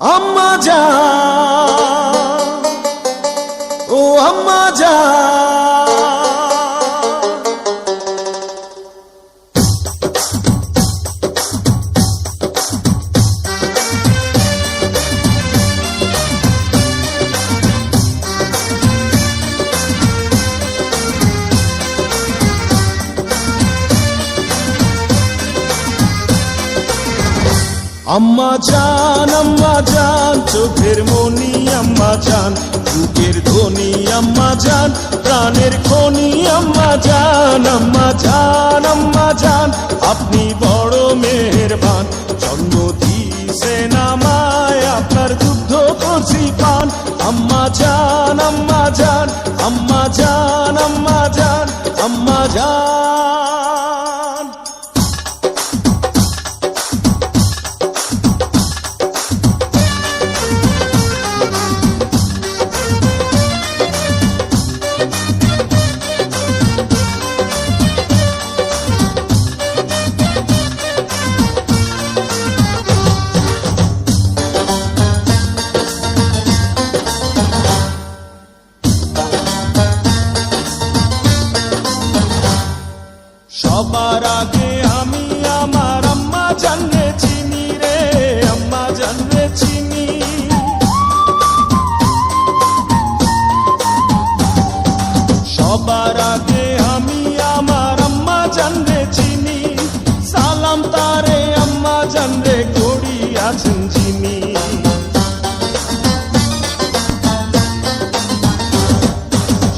আম্মা জান, ও আম্মা জান, আম্মা জান, চোখের মনি আম্মা জান, বুকের ধ্বনি আম্মা জান, প্রাণের খনি আম্মা জান, আম্মা জান, আম্মা জান, আপনি বড় মেহেরবান, জন্ম দিয়েছেন আমায়, আপনার দুগ্ধ করছি পান। আম্মা জান, আম্মা জান, আম্মা জান, আম্মা জান, আম্মা জান। সবার আগে আমি আমার আম্মা জানলে চিনি রে, আম্মা জানলে চিনি। সবার আগে আমি আমার আম্মা জানলে চিনি, সালাম তারে আম্মা জানলে করি আছেন যিনি।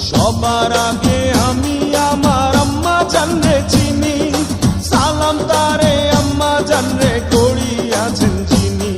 সবার আগে আমি আমার আম্মা জানলে চিনি, সালাম তারে আম্মা জানলে করি আছেন যিনি।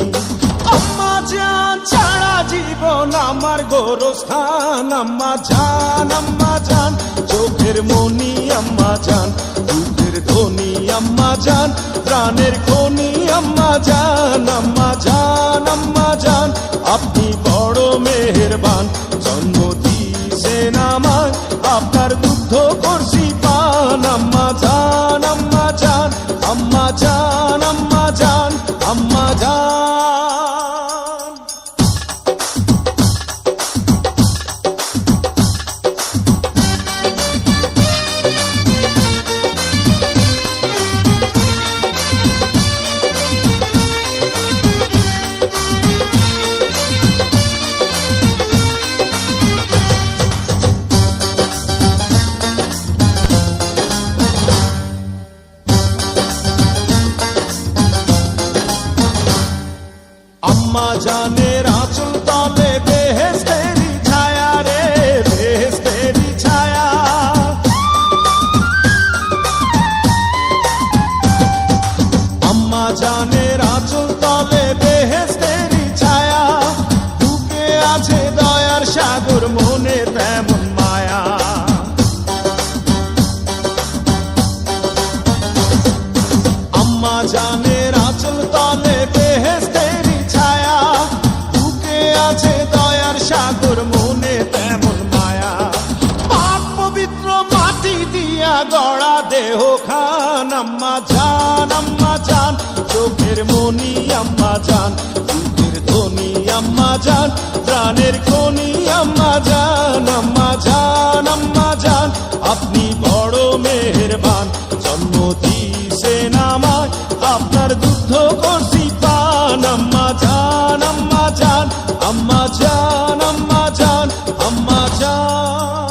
আম্মা জান ছাড়া জীবন আমার গোরস্থান, আম্মা জান, আম্মা জান, চোখের মনি আম্মা জান, বুকের ধ্বনি আম্মা জান, প্রাণের খনি আম্মা জান, আম্মা জান, আম্মা জান, আপনি বড় মেহেরবান, জন্ম দিয়েছেন আমায়, আপনার দুগ্ধ করছি পান। আম্মা জান, আম্মা জান, আম্মা জান, আম্মা জান, আম্মা জান। আম্মা জানের আঁচল তলে বেহেশতেরি ছায়া রে, বেহেশতেরি ছায়া। আম্মা জানের আঁচল তলে বেহেশতেরি ছায়া, বুকে আছে দয়ার সাগর, মনে তেমন মায়া। আম্মা জানের আঁচল তলে বেহেশতেরি ছায়া, বুকে আছে দয়ার সাগর, মনে তেমন মায়া। পাক পবিত্র মাটি দিয়া গড়া দেহ খান, আম্মা জান, আম্মা জান, চোখের মনি আম্মা জান, বুকের ধ্বনি আম্মা জান, প্রাণের খনি আম্মা জান, আম্মা জান, আম্মা জান, আপনি বড় মেহেরবান, জন্ম দিয়েছেন আমায়, আপনার দুগ্ধ করছি পান। আম্মা জান, আম্মা জান, আম্মা জান, আম্মা জান, আম্মা জান।